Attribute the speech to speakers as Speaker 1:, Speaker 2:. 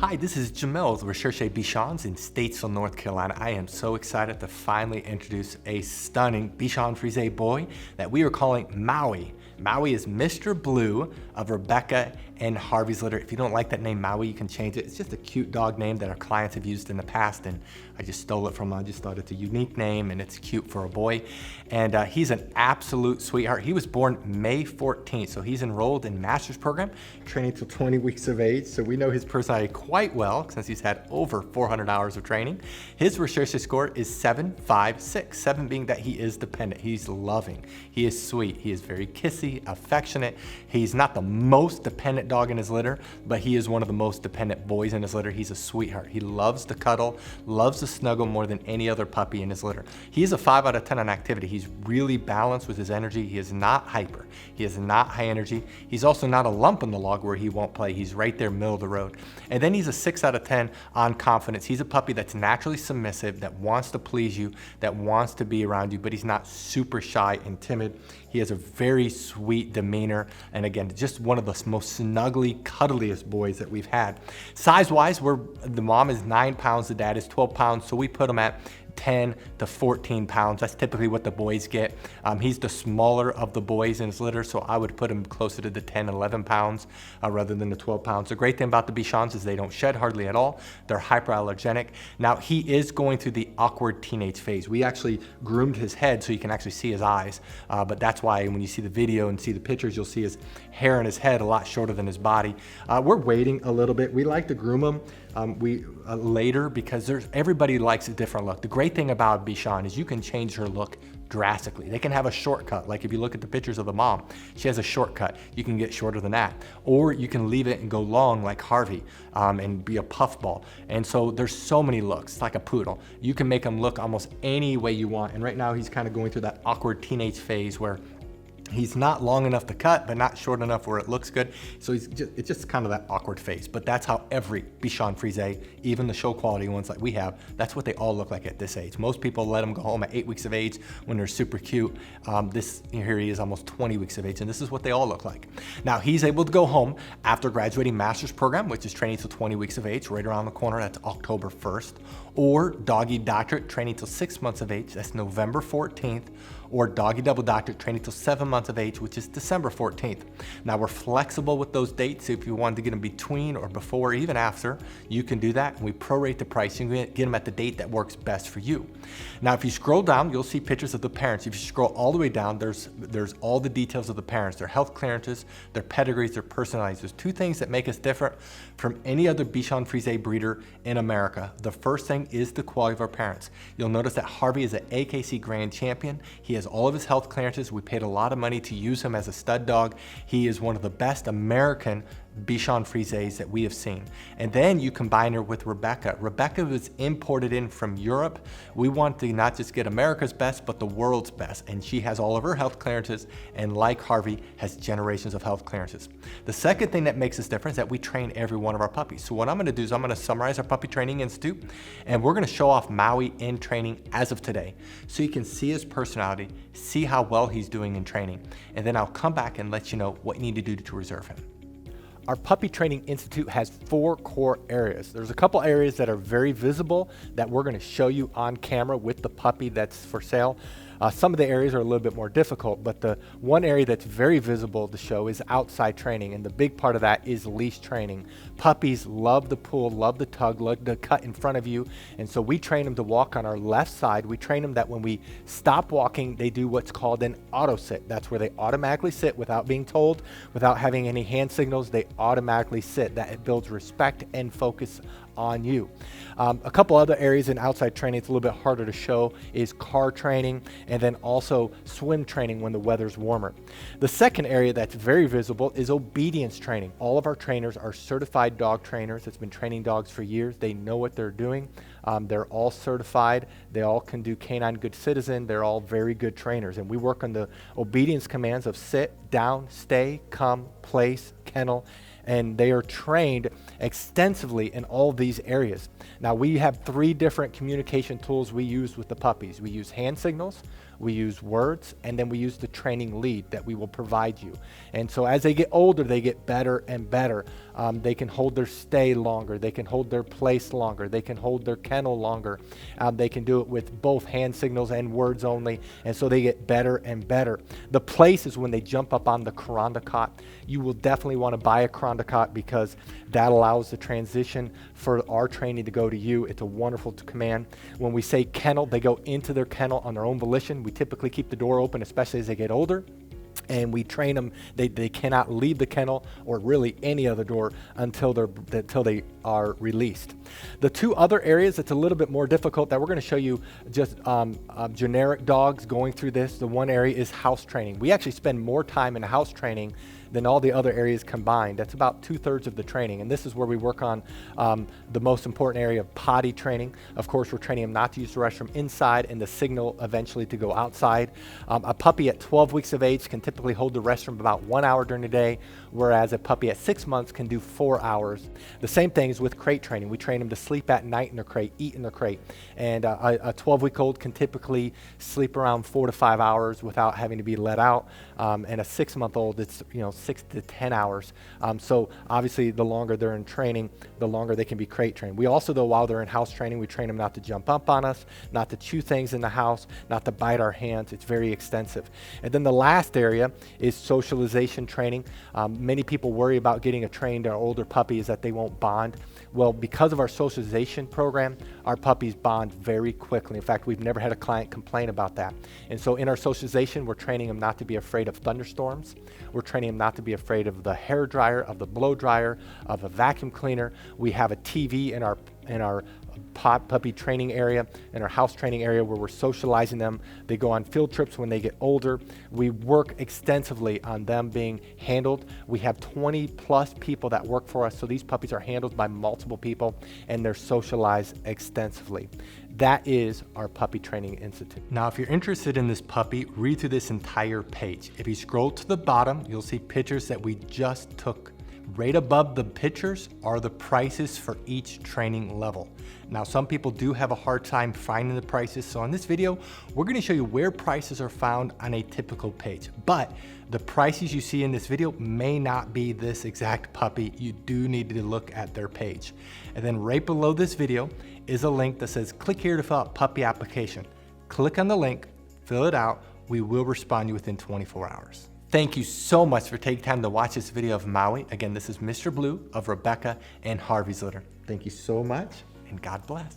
Speaker 1: Hi, this is Jamel with Recherche Bichons in Statesville, North Carolina. I am so excited to finally introduce a stunning Bichon Frise boy that we are calling Maui. Maui is Mr. Blue of Rebekah and Harvey's litter. If you don't like that name Maui, you can change it. It's just a cute dog name that our clients have used in the past, and I just stole it from them. I just thought it's a unique name and it's cute for a boy. And he's an absolute sweetheart. He was born May 14th, so he's enrolled in master's program, training till 20 weeks of age. So we know his personality quite well since he's had over 400 hours of training. His Recherche score is 7.56, 7 being that he is dependent. He's loving. He is sweet. He is very kissy, affectionate. He's not the most dependent dog in his litter, but he is one of the most dependent boys in his litter. He's a sweetheart. He loves to cuddle, loves to snuggle more than any other puppy in his litter. He's a 5 out of 10 on activity. He's really balanced with his energy. He is not hyper. He is not high energy. He's also not a lump in the log where he won't play. He's right there middle of the road. And then he's a 6 out of 10 on confidence. He's a puppy that's naturally submissive, that wants to please you, that wants to be around you, but he's not super shy and timid. He has a very sweet demeanor, and again, just one of the most snuggly, cuddliest boys that we've had. Size-wise, the mom is 9 pounds, the dad is 12 pounds, so we put him at 10 to 14 pounds. That's typically what the boys get. He's the smaller of the boys in his litter, so I would put him closer to the 10, 11 pounds rather than the 12 pounds. The great thing about the Bichons is they don't shed hardly at all. They're hyperallergenic. Now, he is going through the awkward teenage phase. We actually groomed his head so you can actually see his eyes, but that's why when you see the video and see the pictures, you'll see his hair in his head a lot shorter than his body. We're waiting a little bit. We like to groom him later because everybody likes a different look. The great thing about Bichon is you can change her look drastically. They can have a shortcut. Like if you look at the pictures of the mom, she has a shortcut. You can get shorter than that. Or you can leave it and go long like Harvey and be a puffball. And so there's so many looks. It's like a poodle. You can make him look almost any way you want. And right now he's kind of going through that awkward teenage phase where he's not long enough to cut, but not short enough where it looks good. So it's just kind of that awkward phase. But that's how every Bichon Frise, even the show quality ones like we have, that's what they all look like at this age. Most people let them go home at 8 weeks of age when they're super cute. Here he is almost 20 weeks of age, and this is what they all look like. Now he's able to go home after graduating master's program, which is training till 20 weeks of age, right around the corner. That's October 1st. Or doggy doctorate, training till 6 months of age. That's November 14th. Or doggy double doctorate, training till 7 months of age, which is December 14th. Now we're flexible with those dates. If you wanted to get them between or before or even after, you can do that. And we prorate the price. You can get them at the date that works best for you. Now, if you scroll down, you'll see pictures of the parents. If you scroll all the way down, there's all the details of the parents, their health clearances, their pedigrees, their personalities. There's 2 things that make us different from any other Bichon Frise breeder in America. The first thing is the quality of our parents. You'll notice that Harvey is an AKC Grand Champion. He has all of his health clearances. We paid a lot of money to use him as a stud dog. He is one of the best American Bichon Frises that we have seen. And then you combine her with Rebekah. Rebekah was imported in from Europe. We want to not just get America's best, but the world's best. And she has all of her health clearances, and like Harvey, has generations of health clearances. The second thing that makes us different is that we train every one of our puppies. So what I'm gonna do is I'm gonna summarize our Puppy Training Institute, and we're gonna show off Maui in training as of today. So you can see his personality, see how well he's doing in training, and then I'll come back and let you know what you need to do to reserve him. Our Puppy Training Institute has 4 core areas. There's a couple areas that are very visible that we're going to show you on camera with the puppy that's for sale. Some of the areas are a little bit more difficult, but the one area that's very visible to show is outside training, and the big part of that is leash training. Puppies love the pull, love the tug, love the cut in front of you, and so we train them to walk on our left side. We train them that when we stop walking, they do what's called an auto sit. That's where they automatically sit without being told, without having any hand signals. They automatically sit. That it builds respect and focus on you. A couple other areas in outside training it's a little bit harder to show is car training, and then also swim training when the weather's warmer. The second area that's very visible is obedience training. All of our trainers are certified dog trainers that's been training dogs for years. They know what they're doing. They're all certified. They all can do Canine Good Citizen. They're all very good trainers, and we work on the obedience commands of sit, down, stay, come, place, kennel, and they are trained extensively in all of these areas. Now we have 3 different communication tools we use with the puppies. We use hand signals, we use words, and then we use the training lead that we will provide you. And so as they get older, they get better and better. They can hold their stay longer. They can hold their place longer. They can hold their kennel longer. They can do it with both hand signals and words only. And so they get better and better. The place is when they jump up on the Kuranda cot. You will definitely want to buy a Kuranda cot because that allows the transition for our training to go to you. It's a wonderful command. When we say kennel, they go into their kennel on their own volition. We typically keep the door open, especially as they get older. And we train them, they cannot leave the kennel or really any other door until they are released. The two other areas that's a little bit more difficult that we're going to show you just generic dogs going through this. The one area is house training. We actually spend more time in house training than all the other areas combined. That's about 2/3 of the training. And this is where we work on the most important area of potty training. Of course, we're training them not to use the restroom inside and the signal eventually to go outside. A puppy at 12 weeks of age can typically hold the restroom about 1 hour during the day, whereas a puppy at 6 months can do 4 hours. The same thing is with crate training. We train them to sleep at night in their crate, eat in their crate. And a 12-week-old can typically sleep around 4 to 5 hours without having to be let out. And a 6-month-old, it's 6 to 10 hours. So obviously the longer they're in training, the longer they can be crate trained. We also, though, while they're in house training, we train them not to jump up on us, not to chew things in the house, not to bite our hands. It's very extensive. And then the last area is socialization training. Many people worry about getting a trained or older puppy is that they won't bond. Well, because of our socialization program, our puppies bond very quickly. In fact, we've never had a client complain about that. And so in our socialization, we're training them not to be afraid of thunderstorms. We're training them not to be afraid of the hair dryer, of the blow dryer, of a vacuum cleaner. We have a TV in our puppy training area, in our house training area, where we're socializing them. They go on field trips when they get older. We work extensively on them being handled. We have 20 plus people that work for us, so these puppies are handled by multiple people and they're socialized extensively. That is our Puppy Training Institute. Now, if you're interested in this puppy, read through this entire page. If you scroll to the bottom, you'll see pictures that we just took. Right above the pictures are the prices for each training level. Now, some people do have a hard time finding the prices, so in this video, we're going to show you where prices are found on a typical page. But the prices you see in this video may not be this exact puppy. You do need to look at their page. And then right below this video is a link that says, click here to fill out puppy application. Click on the link, fill it out. We will respond to you within 24 hours. Thank you so much for taking time to watch this video of Maui. Again, this is Mr. Blue of Rebekah and Harvey's litter. Thank you so much, and God bless.